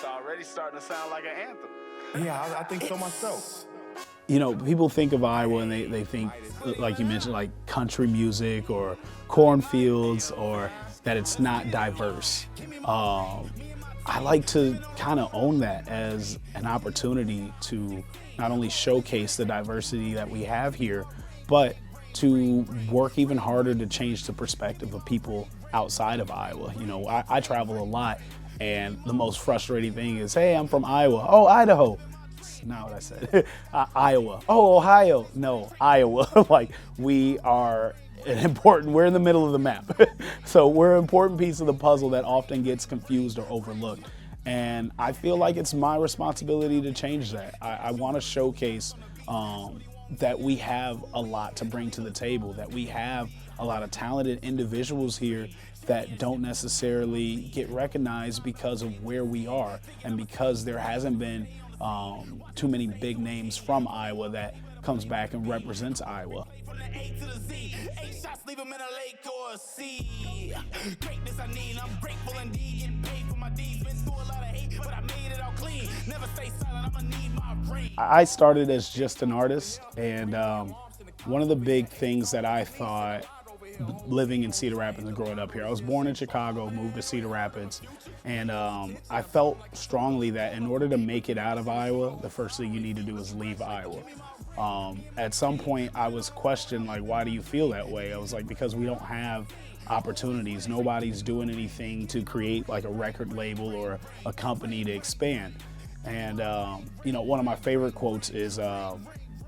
It's already starting to sound like an anthem. Yeah, I think so myself. You know, people think of Iowa and they think, like you mentioned, like country music or cornfields, or that it's not diverse. I like to kind of own that as an opportunity to not only showcase the diversity that we have here, but to work even harder to change the perspective of people outside of Iowa. You know, I travel a lot, and the most frustrating thing is, hey, I'm from Iowa. Oh, Idaho. That's not what I said. Iowa. Oh, Ohio. No, Iowa. Like, we're in the middle of the map. So we're an important piece of the puzzle that often gets confused or overlooked. And I feel like it's my responsibility to change that. I want to showcase that we have a lot to bring to the table, that we have a lot of talented individuals here that don't necessarily get recognized because of where we are, and because there hasn't been too many big names from Iowa that comes back and represents Iowa. I started as just an artist, and one of the big things that I thought living in Cedar Rapids and growing up here, I was born in Chicago, moved to Cedar Rapids, and I felt strongly that in order to make it out of Iowa, the first thing you need to do is leave Iowa. At some point I was questioned, like, why do you feel that way? I was like, because we don't have opportunities. Nobody's doing anything to create like a record label or a company to expand. And you know, one of my favorite quotes is, I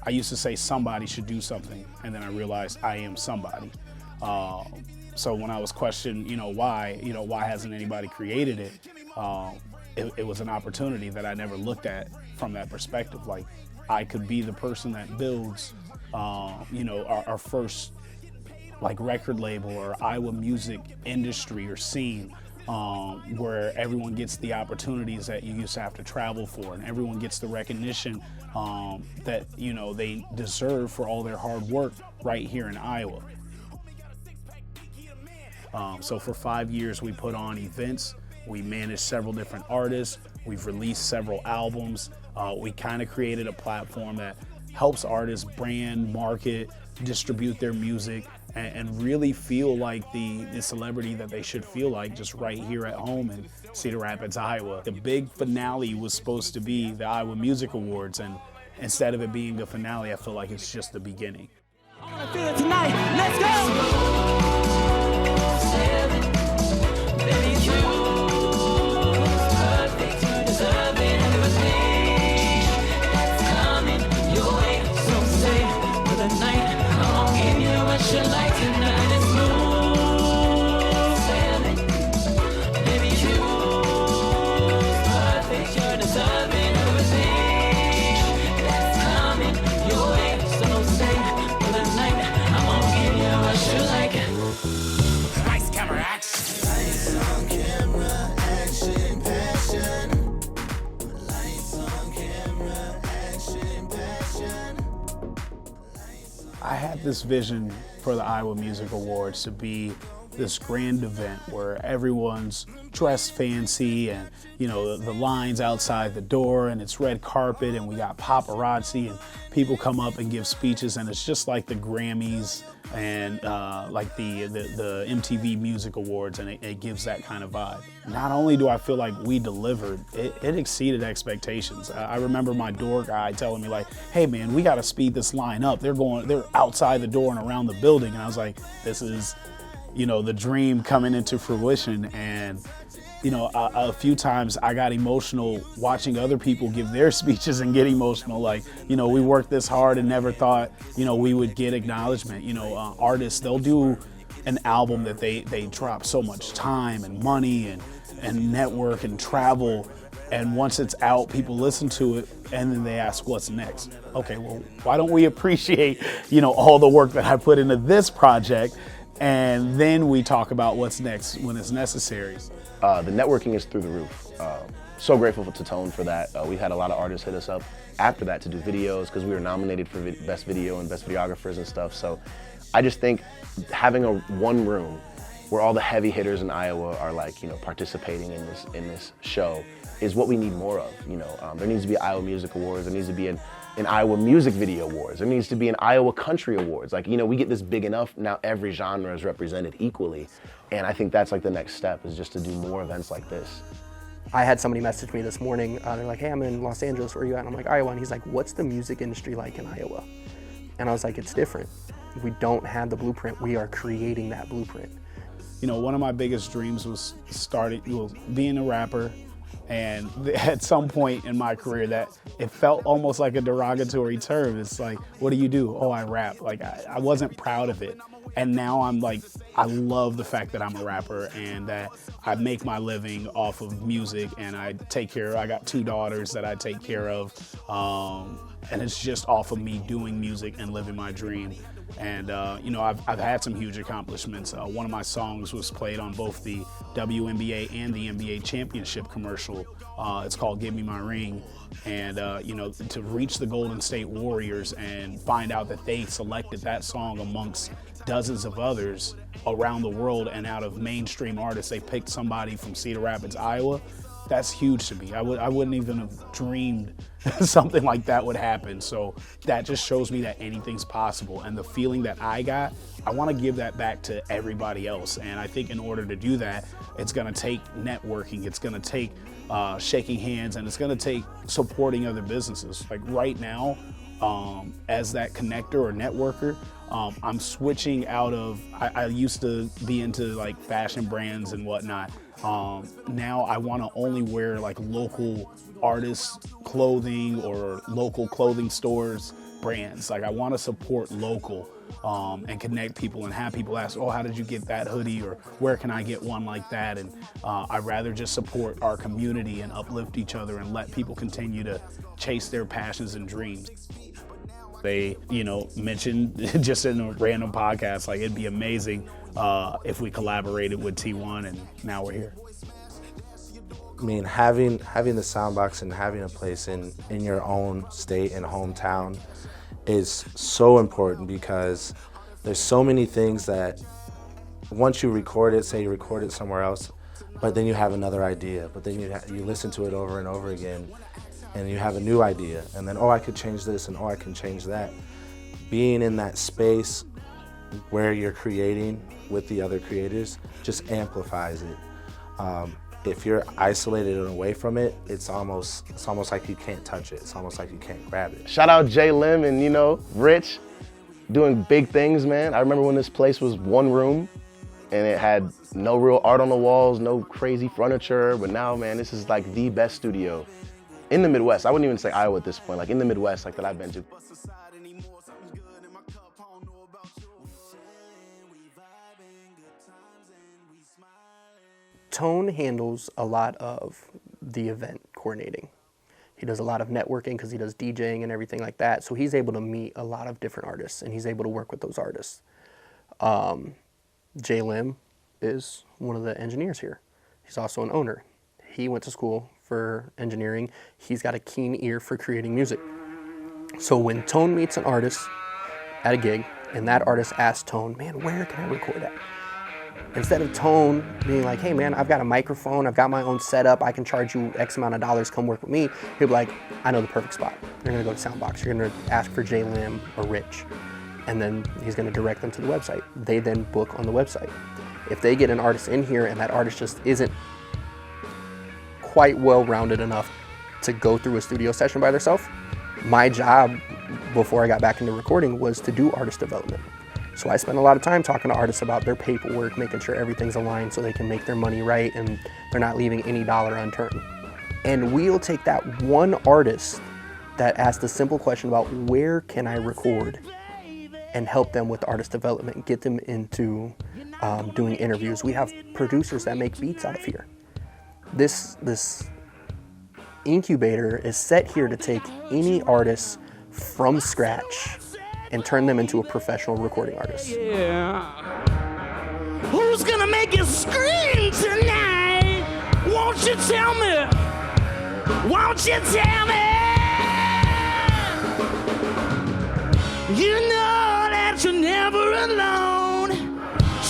used to say somebody should do something, and then I realized I am somebody. So when I was questioned, why hasn't anybody created it? It was an opportunity that I never looked at from that perspective. Like, I could be the person that builds, our first like record label or Iowa music industry or scene, where everyone gets the opportunities that you used to have to travel for, and everyone gets the recognition that they deserve for all their hard work right here in Iowa. So for 5 years we put on events, we managed several different artists, we've released several albums, we kind of created a platform that helps artists brand, market, distribute their music, and really feel like the celebrity that they should feel like just right here at home in Cedar Rapids, Iowa. The big finale was supposed to be the Iowa Music Awards, and instead of it being a finale, I feel like it's just the beginning. I feel it tonight. Let's go! I had this vision for the Iowa Music Awards to be this grand event where everyone's dressed fancy, and the lines outside the door, and it's red carpet, and we got paparazzi, and people come up and give speeches, and it's just like the Grammys and like the MTV Music Awards, and it gives that kind of vibe. Not only do I feel like we delivered, it exceeded expectations. I remember my door guy telling me, like, hey man, we got to speed this line up. They're outside the door and around the building. And I was like, this is, the dream coming into fruition. And a few times I got emotional watching other people give their speeches and get emotional. Like, we worked this hard and never thought, we would get acknowledgement. Artists, they'll do an album that they drop so much time and money and network and travel. And once it's out, people listen to it, and then they ask, what's next? Okay, well, why don't we appreciate, all the work that I put into this project, and then we talk about what's next when it's necessary. The networking is through the roof. So grateful to Tone for that. We had a lot of artists hit us up after that to do videos, because we were nominated for Best Video and Best Videographers and stuff. So I just think having one room where all the heavy hitters in Iowa are like, you know, participating in this show, is what we need more of. You know, there needs to be Iowa Music Awards. There needs to be an Iowa Music Video Awards. There needs to be an Iowa Country Awards. Like, you know, we get this big enough, now every genre is represented equally. And I think that's like the next step, is just to do more events like this. I had somebody message me this morning. They're like, hey, I'm in Los Angeles, where are you at? And I'm like, Iowa. And he's like, what's the music industry like in Iowa? And I was like, it's different. We don't have the blueprint. We are creating that blueprint. You know, one of my biggest dreams was being a rapper. And at some point in my career, that it felt almost like a derogatory term. It's like, what do you do? Oh, I rap. Like, I wasn't proud of it. And now I'm like, I love the fact that I'm a rapper and that I make my living off of music, and I got 2 daughters that I take care of. And it's just off of me doing music and living my dream. And you know, I've had some huge accomplishments. One of my songs was played on both the WNBA and the NBA championship commercial. It's called Give Me My Ring. And you know, to reach the Golden State Warriors and find out that they selected that song amongst dozens of others around the world, and out of mainstream artists, they picked somebody from Cedar Rapids, Iowa. That's huge to me. I wouldn't even have dreamed something like that would happen. So that just shows me that anything's possible. And the feeling that I got, I want to give that back to everybody else. And I think in order to do that, it's going to take networking. It's going to take shaking hands, and it's going to take supporting other businesses. Like right now, as that connector or networker, I'm switching out of, I used to be into like fashion brands and whatnot. Now I want to only wear like local artists' clothing or local clothing stores brands. Like I want to support local and connect people and have people ask, oh, how did you get that hoodie, or where can I get one like that? And I'd rather just support our community and uplift each other and let people continue to chase their passions and dreams. They, you know, mentioned just in a random podcast, like it'd be amazing if we collaborated with T1, and now we're here. I mean, having the Soundbox and having a place in your own state and hometown is so important, because there's so many things that once you record it, say you record it somewhere else, but then you have another idea, but then you listen to it over and over again, and you have a new idea, and then, oh, I could change this, and oh, I can change that. Being in that space where you're creating with the other creators just amplifies it. If you're isolated and away from it, it's almost like you can't touch it. It's almost like you can't grab it. Shout out Jay Lim and, you know, Rich, doing big things, man. I remember when this place was one room and it had no real art on the walls, no crazy furniture, but now, man, this is like the best studio in the Midwest. I wouldn't even say Iowa at this point, like in the Midwest, like that I've been to. Tone handles a lot of the event coordinating. He does a lot of networking because he does DJing and everything like that. So he's able to meet a lot of different artists, and he's able to work with those artists. Jay Lim is one of the engineers here. He's also an owner. He went to school for engineering. He's got a keen ear for creating music. So when Tone meets an artist at a gig, and that artist asks Tone, man, where can I record at? Instead of Tone being like, hey man, I've got a microphone, I've got my own setup, I can charge you X amount of dollars, come work with me, he'll be like, I know the perfect spot. You're gonna go to Soundbox, you're gonna ask for Jay Lim or Rich, and then he's gonna direct them to the website. They then book on the website. If they get an artist in here and that artist just isn't quite well-rounded enough to go through a studio session by themselves, my job before I got back into recording was to do artist development. So I spend a lot of time talking to artists about their paperwork, making sure everything's aligned so they can make their money right and they're not leaving any dollar unturned. And we'll take that one artist that asked the simple question about where can I record, and help them with artist development, get them into doing interviews. We have producers that make beats out of here. This incubator is set here to take any artist from scratch and turn them into a professional recording artist. Yeah. Who's gonna make you scream tonight? Won't you tell me? Won't you tell me? You know that you're never alone.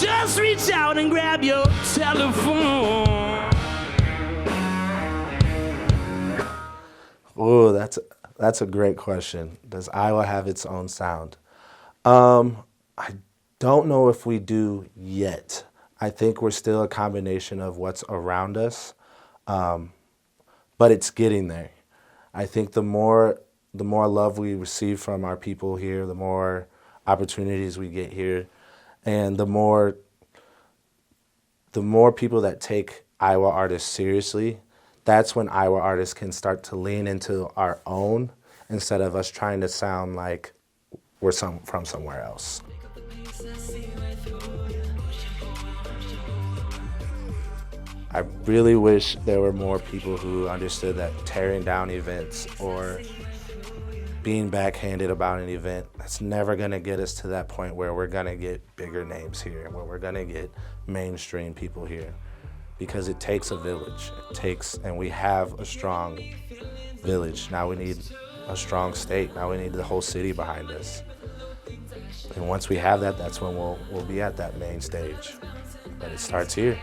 Just just reach out and grab your telephone. Oh, that's a great question. Does Iowa have its own sound? I don't know if we do yet. I think we're still a combination of what's around us, but it's getting there. I think the more love we receive from our people here, the more opportunities we get here, and the more people that take Iowa artists seriously, that's when Iowa artists can start to lean into our own instead of us trying to sound like we're from somewhere else. I really wish there were more people who understood that tearing down events or being backhanded about an event, that's never gonna get us to that point where we're gonna get bigger names here, where we're gonna get mainstream people here. Because it takes a village. And we have a strong village. Now we need a strong state. Now we need the whole city behind us. And once we have that, that's when we'll be at that main stage. But it starts here.